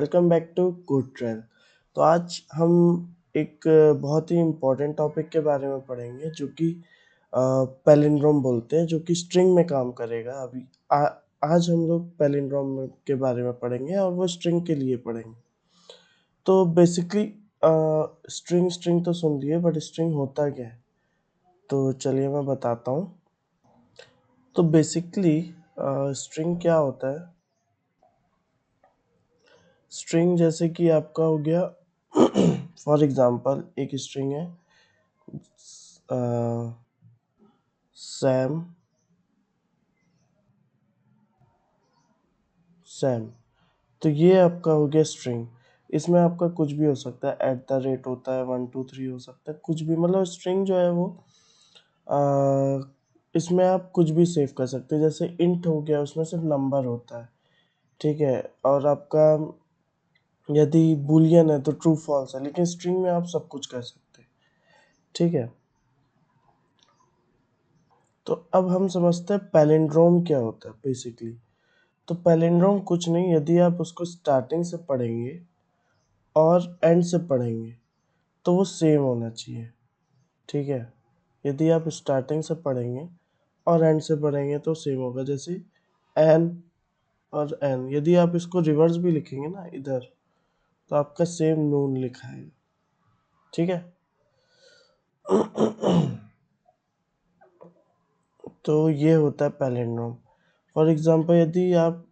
Welcome back to good trail. तो आज हम एक बहुत ही इम्पोर्टेंट टॉपिक के बारे में पढ़ेंगे जो कि पैलिंड्रोम बोलते हैं, जो कि स्ट्रिंग में काम करेगा। आज हम लोग पैलिंड्रोम के बारे में पढ़ेंगे और वो स्ट्रिंग के लिए पढ़ेंगे। तो बेसिकली स्ट्रिंग स्ट्रिंग तो सुन लिए, बट स्ट्रिंग होता क्या है तो चलिए मैं बताता हूँ। तो बेसिकली स्ट्रिंग क्या होता है। स्ट्रिंग जैसे कि आपका हो गया फॉर एग्जांपल एक स्ट्रिंग है सैम सैम। तो ये आपका हो गया स्ट्रिंग। इसमें आपका कुछ भी हो सकता है, एट द रेट होता है, 1 2 3 हो सकता है, कुछ भी। मतलब स्ट्रिंग जो है वो इसमें आप कुछ भी सेव कर सकते हैं। जैसे इंट हो गया, उसमें सिर्फ नंबर होता है, ठीक है। और आपका यदि बुलियन है तो ट्रू फॉल्स है, लेकिन स्ट्रिंग में आप सब कुछ कर सकते हैं, ठीक है। तो अब हम समझते हैं पैलिंड्रोम क्या होता है बेसिकली। तो पैलिंड्रोम कुछ नहीं, यदि आप उसको स्टार्टिंग से पढ़ेंगे और एंड से पढ़ेंगे तो वो सेम होना चाहिए, ठीक है। यदि आप स्टार्टिंग से पढ़ेंगे और एंड से पढ़ेंगे तो सेम होगा। जैसे एन और एन, यदि आप इसको रिवर्स भी लिखेंगे ना इधर, तो आपका सेम नून लिखा है, ठीक है। तो ये होता है पैलिंड्रोम। फॉर एग्जांपल यदि आप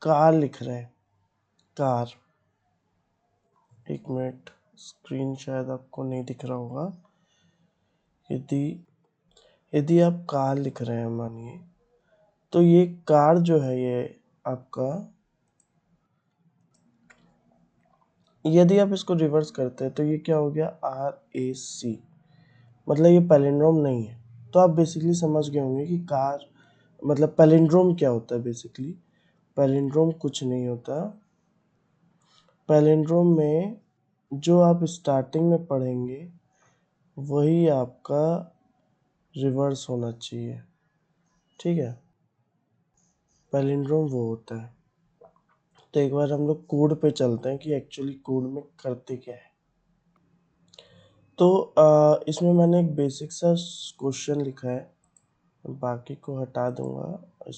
कार लिख रहे हैं, कार, एक मिनट, स्क्रीन शायद आपको नहीं दिख रहा होगा। यदि यदि आप कार लिख रहे हैं मानिए, तो ये कार जो है ये आपका, यदि आप इसको रिवर्स करते हैं तो ये क्या हो गया, RAC। मतलब ये पैलिंड्रोम नहीं है। तो आप बेसिकली समझ गए होंगे कि कार मतलब पैलिंड्रोम क्या होता है बेसिकली। पैलिंड्रोम कुछ नहीं होता। पैलिंड्रोम में जो आप स्टार्टिंग में पढ़ेंगे वही आपका रिवर्स होना चाहिए, ठीक है। पैलिंड्रोम वो होता है। तो एक बार हम लोग कोड पे चलते हैं कि एक्चुअली कोड में करते क्या है। तो इसमें मैंने एक बेसिक सा क्वेश्चन लिखा है, बाकी को हटा दूंगा।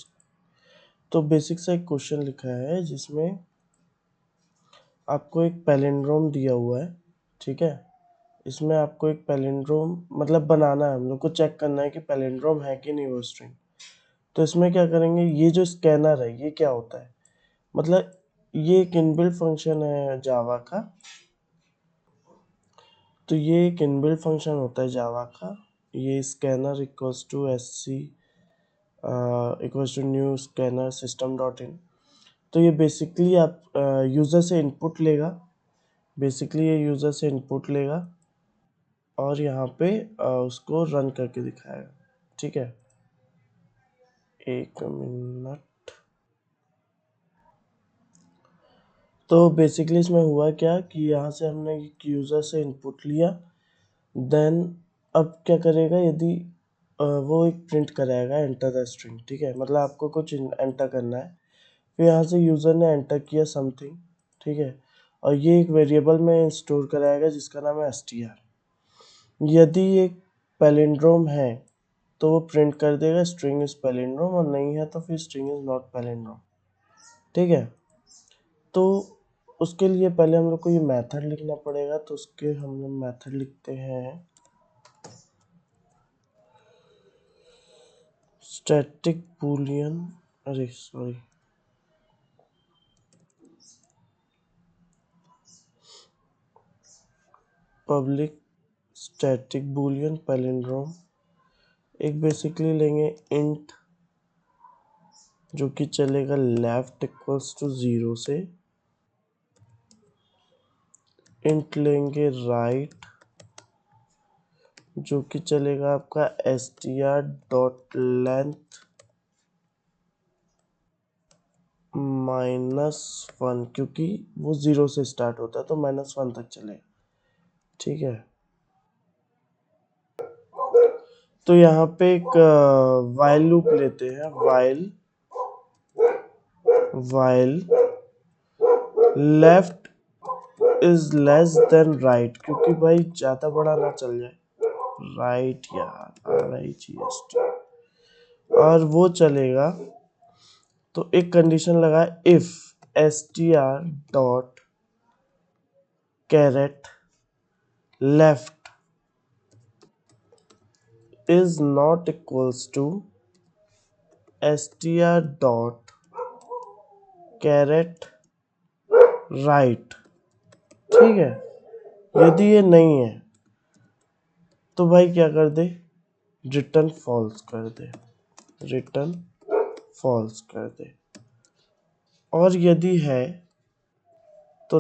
तो बेसिक सा एक क्वेश्चन लिखा है जिसमें आपको एक पैलिंड्रोम दिया हुआ है, ठीक है। इसमें आपको एक पैलिंड्रोम मतलब बनाना है, हम लोग को चेक करना है कि पैलिंड्रोम है कि नहीं वो स्ट्रिंग। तो इसमें क्या करेंगे, ये जो स्कैनर है ये क्या होता है, मतलब ये एक इनबिल्ट फंक्शन है जावा का। तो ये एक इनबिल्ट फंक्शन होता है जावा का। ये scanner equals to SC equals to new scanner system dot in. तो ये बेसिकली आप यूज़र से इनपुट लेगा। बेसिकली ये यूज़र से इनपुट लेगा और यहाँ पे उसको रन करके दिखाएगा, ठीक है। एक मिनट। तो बेसिकली इसमें हुआ क्या कि यहाँ से हमने यूज़र से इनपुट लिया, देन अब क्या करेगा, यदि वो एक प्रिंट कराएगा एंटर द स्ट्रिंग, ठीक है। मतलब आपको कुछ एंटर करना है, फिर यहाँ से यूज़र ने एंटर किया समथिंग, ठीक है। और ये एक वेरिएबल में स्टोर कराएगा जिसका नाम है str। यदि एक पैलिंड्रोम है तो वो प्रिंट कर देगा स्ट्रिंग इज पैलिंड्रोम, और नहीं है तो फिर स्ट्रिंग इज नॉट पैलिंड्रोम, ठीक है। तो उसके लिए पहले हम लोग को ये मेथड लिखना पड़ेगा। तो उसके हम लोग मेथड लिखते हैं स्टैटिक बूलियन, अरे sorry, public static Boolean palindrome. एक बेसिकली लेंगे इंट जो कि चलेगा लेफ्ट इक्वल्स टू 0 से, इंट लेंगे राइट जो कि चलेगा आपका str डॉट लेंथ -1, क्योंकि वो 0 से स्टार्ट होता है तो -1 तक चलेगा, ठीक है। तो यहाँ पे एक वाइल लूप लेते हैं, while left is less than right, क्योंकि भाई ज्यादा बड़ा ना चल जाए। राइट यार, RIGHT, और वो चलेगा। तो एक कंडीशन लगा, if str dot charAt left is not equals to str dot charAt right. ठीक है, यदि ये नहीं है तो भाई क्या कर दे, रिटर्न फॉल्स कर दे, रिटर्न फॉल्स कर दे। और यदि है तो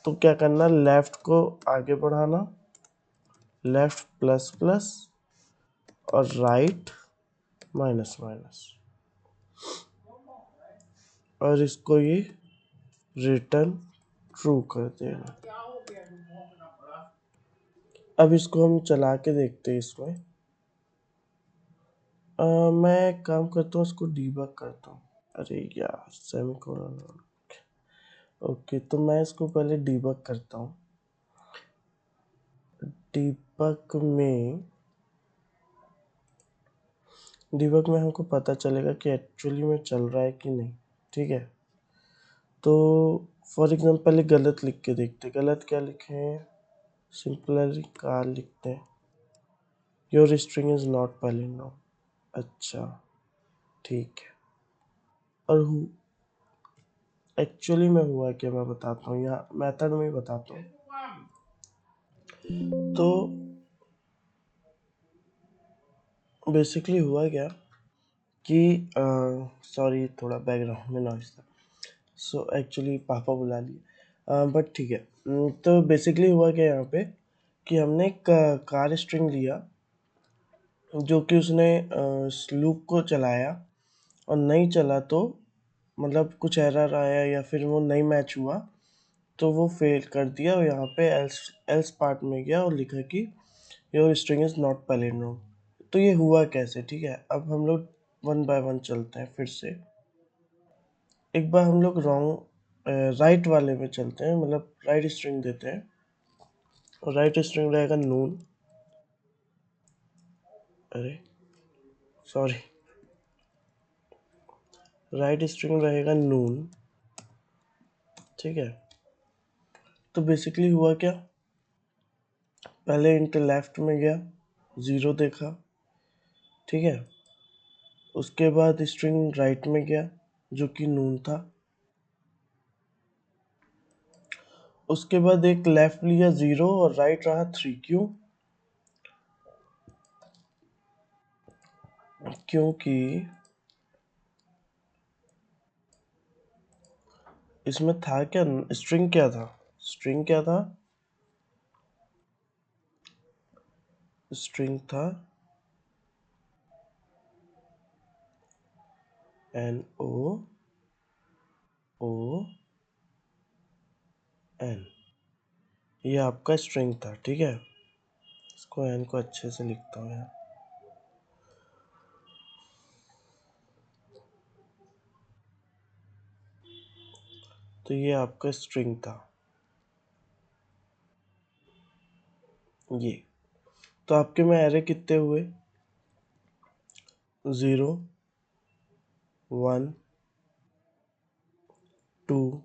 क्या करना, लेफ्ट को आगे बढ़ाना, लेफ्ट प्लस प्लस और राइट माइनस माइनस, और इसको ये रिटर्न ट्रू कर देना। अब इसको हम चला के देखते हैं इसमें। मैं एक काम करता हूँ, इसको डीबग करता हूँ। अरे यार, सेमीकोलन। ओके, तो मैं इसको पहले डीबग करता हूँ। डीबग में हमको पता चलेगा कि एक्चुअली में चल रहा है कि नहीं। ठीक है, तो फॉर एग्जाम्पल पहले गलत लिख के देखते। गलत क्या लिखे हैं, सिंपली कार लिखते हैं। Your string is not palindrome. अच्छा, ठीक है। और एक्चुअली में हुआ क्या, मैं बताता हूँ, यहाँ मेथड में ही बताता हूँ। तो बेसिकली हुआ क्या कि सॉरी, थोड़ा बैकग्राउंड में नॉइस था। सो एक्चुअली पापा बुला लिए, बट ठीक है। तो बेसिकली हुआ क्या यहाँ पे कि हमने एक कार स्ट्रिंग लिया, जो कि उसने लूप को चलाया और नहीं चला, तो मतलब कुछ एरर आया या फिर वो नहीं मैच हुआ, तो वो फेल कर दिया। और यहाँ पे एल्स एल्स पार्ट में गया और लिखा कि your string is not palindrome. तो ये हुआ कैसे, ठीक है। अब हम लोग वन बाय वन चलते हैं फिर से। एक बार हम लोग रॉन्ग राइट वाले में चलते हैं, मतलब राइट स्ट्रिंग देते हैं, और राइट स्ट्रिंग रहेगा नून। अरे सॉरी, राइट स्ट्रिंग रहेगा नून। ठीक है, तो बेसिकली हुआ क्या, पहले इंट लेफ्ट में गया, 0 देखा। ठीक है, उसके बाद स्ट्रिंग राइट में गया, जो कि नून था। उसके बाद एक लेफ्ट लिया 0 और राइट रहा 3। क्यों, क्योंकि इसमें था क्या, स्ट्रिंग क्या था, स्ट्रिंग क्या था, स्ट्रिंग था NOON। ये आपका स्ट्रिंग था। ठीक है, इसको एन को अच्छे से लिखता हूँ यहाँ। तो ये आपका स्ट्रिंग था, ये। तो आपके में एरे कितने हुए, 0 1 2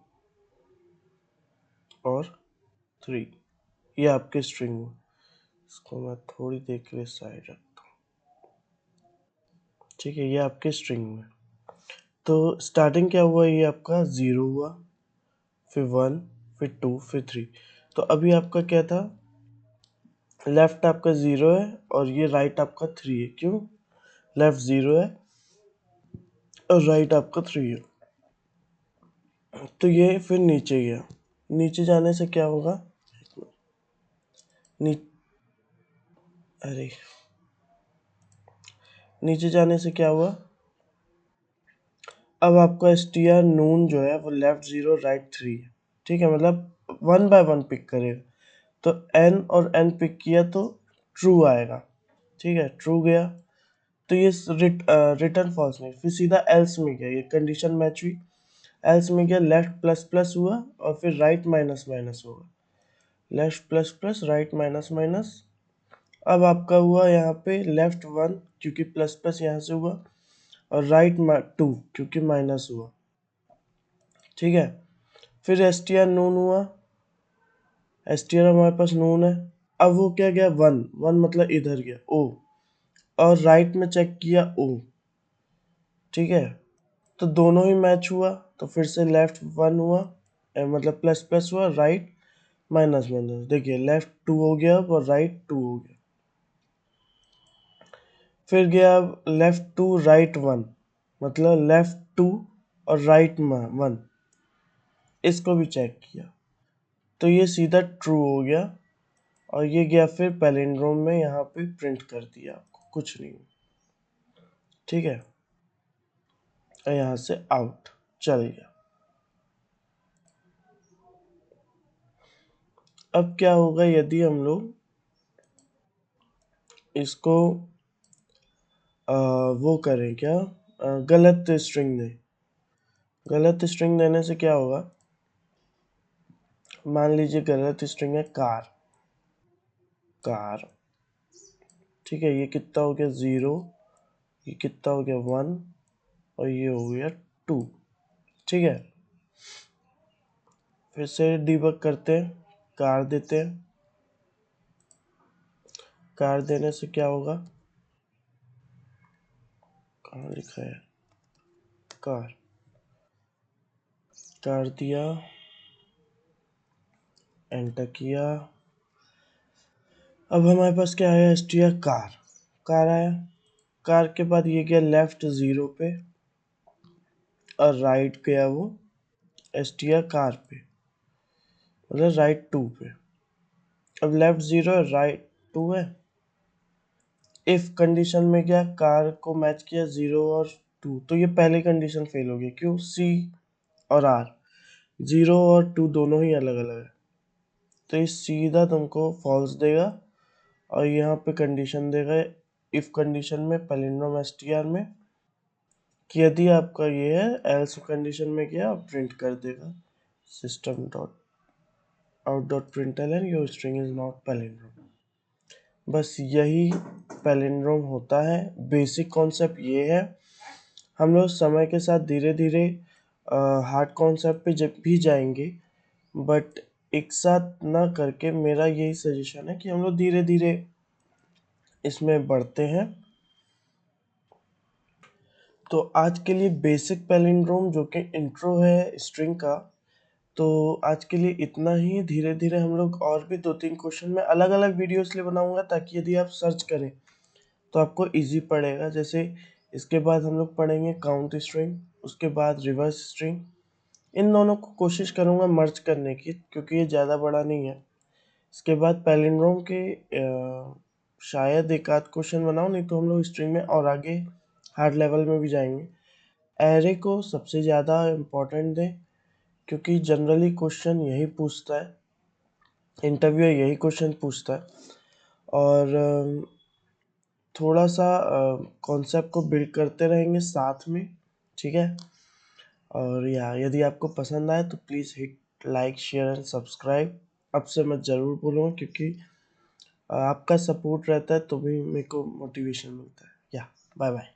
और 3। ये आपके स्ट्रिंग हुए। इसको मैं थोड़ी देर के लिए साइड रखता हूँ। ठीक है, ये आपके स्ट्रिंग में। तो स्टार्टिंग क्या हुआ, ये आपका 0 हुआ, फिर 1, फिर 2, फिर 3। तो अभी आपका क्या था, लेफ्ट आपका 0 है और ये राइट आपका 3 है। क्यों, लेफ्ट 0 है और राइट आपका 3 है। तो ये फिर नीचे गया, नीचे जाने से क्या होगा, नी अरे नीचे जाने से क्या हुआ, अब आपका str नून जो है वो लेफ्ट 0 राइट 3 है। ठीक है, मतलब 1 बाय 1 पिक करेगा। तो n और n पिक किया तो ट्रू आएगा। ठीक है, ट्रू गया, तो ये रिटर्न फॉल्स नहीं, फिर सीधा एल्स में गया, ये कंडीशन मैच हुई। एल्स में क्या लेफ्ट प्लस प्लस हुआ और फिर राइट माइनस माइनस होगा, left plus plus right minus minus. अब आपका हुआ यहाँ पे लेफ्ट 1 क्योंकि प्लस प्लस यहाँ से हुआ और राइट 2 क्योंकि माइनस हुआ, ठीक है। फिर एस टी आर नून हुआ, एस टी आर हमारे पास नून है। अब वो क्या गया 1 1 मतलब इधर गया ओ, और राइट में चेक किया ओ, ठीक है। तो दोनों ही मैच हुआ, तो फिर से लेफ्ट 1 हुआ मतलब प्लस प्लस हुआ, राइट माइनस माइनस, देखिए लेफ्ट 2 हो गया और राइट 2 हो गया। फिर गया लेफ्ट 2 राइट 1 मतलब लेफ्ट 2 और राइट 1, इसको भी चेक किया तो ये सीधा ट्रू हो गया और ये गया फिर पैलिंड्रोम में यहाँ पे प्रिंट कर दिया आपको, कुछ नहीं, ठीक है। और यहाँ से आउट चल गया। अब क्या होगा यदि हम लोग इसको वो करें क्या, गलत स्ट्रिंग दें। गलत स्ट्रिंग देने से क्या होगा, मान लीजिए गलत स्ट्रिंग है कार, कार, ठीक है। ये कितना हो गया 0, ये कितना हो गया 1 और ये हो गया 2, ठीक है। फिर से डिबग करते हैं, कार देते हैं, कार देने से क्या होगा, कहाँ लिखा है कार, कार दिया, एंटर किया। अब हमारे पास क्या आया, S T R car, car आया। कार के बाद ये गया लेफ्ट 0 पे और राइट गया वो एस टी आर कार पे मतलब राइट 2 पे। अब लेफ्ट 0 है राइट 2 है, इफ कंडीशन में क्या कार को मैच किया 0 और 2, तो ये पहली कंडीशन फेल हो गई, क्यों, सी और आर 0 और 2 दोनों ही अलग अलग है, तो ये सीधा तुमको फॉल्स देगा। और यहाँ पे कंडीशन देगा इफ कंडीशन में पैलिंड्रोम एस टी आर में कि यदि आपका ये है, एल्स कंडीशन में क्या प्रिंट कर देगा system dot out dot println your string is not palindrome. बस यही पैलिंड्रोम होता है, बेसिक कॉन्सेप्ट ये है। हम लोग समय के साथ धीरे धीरे हार्ड कॉन्सेप्ट पे जब भी जाएंगे, बट एक साथ ना करके मेरा यही सजेशन है कि हम लोग धीरे धीरे इसमें बढ़ते हैं। तो आज के लिए बेसिक पैलिंड्रोम जो कि इंट्रो है स्ट्रिंग का, तो आज के लिए इतना ही। धीरे धीरे हम लोग और भी 2-3 क्वेश्चन में अलग अलग वीडियो इसलिए बनाऊंगा ताकि यदि आप सर्च करें तो आपको इजी पड़ेगा। जैसे इसके बाद हम लोग पढ़ेंगे काउंट स्ट्रिंग, उसके बाद रिवर्स स्ट्रिंग। इन दोनों को कोशिश करूंगा मर्ज करने की क्योंकि ये ज़्यादा बड़ा नहीं है। इसके बाद पैलिंड्रोम के शायद एक आध क्वेश्चन बनाओ, नहीं तो हम लोग स्ट्रिंग में और आगे हार्ड लेवल में भी जाएंगे। एरे को सबसे ज़्यादा इम्पोर्टेंट दें क्योंकि जनरली क्वेश्चन यही पूछता है, इंटरव्यू यही क्वेश्चन पूछता है। और थोड़ा सा कॉन्सेप्ट को बिल्ड करते रहेंगे साथ में, ठीक है। और यदि आपको पसंद आए तो please hit like share and subscribe. अब से मैं ज़रूर बोलूँगा क्योंकि आपका सपोर्ट रहता है तो भी मेरे को मोटिवेशन मिलता है। Bye bye.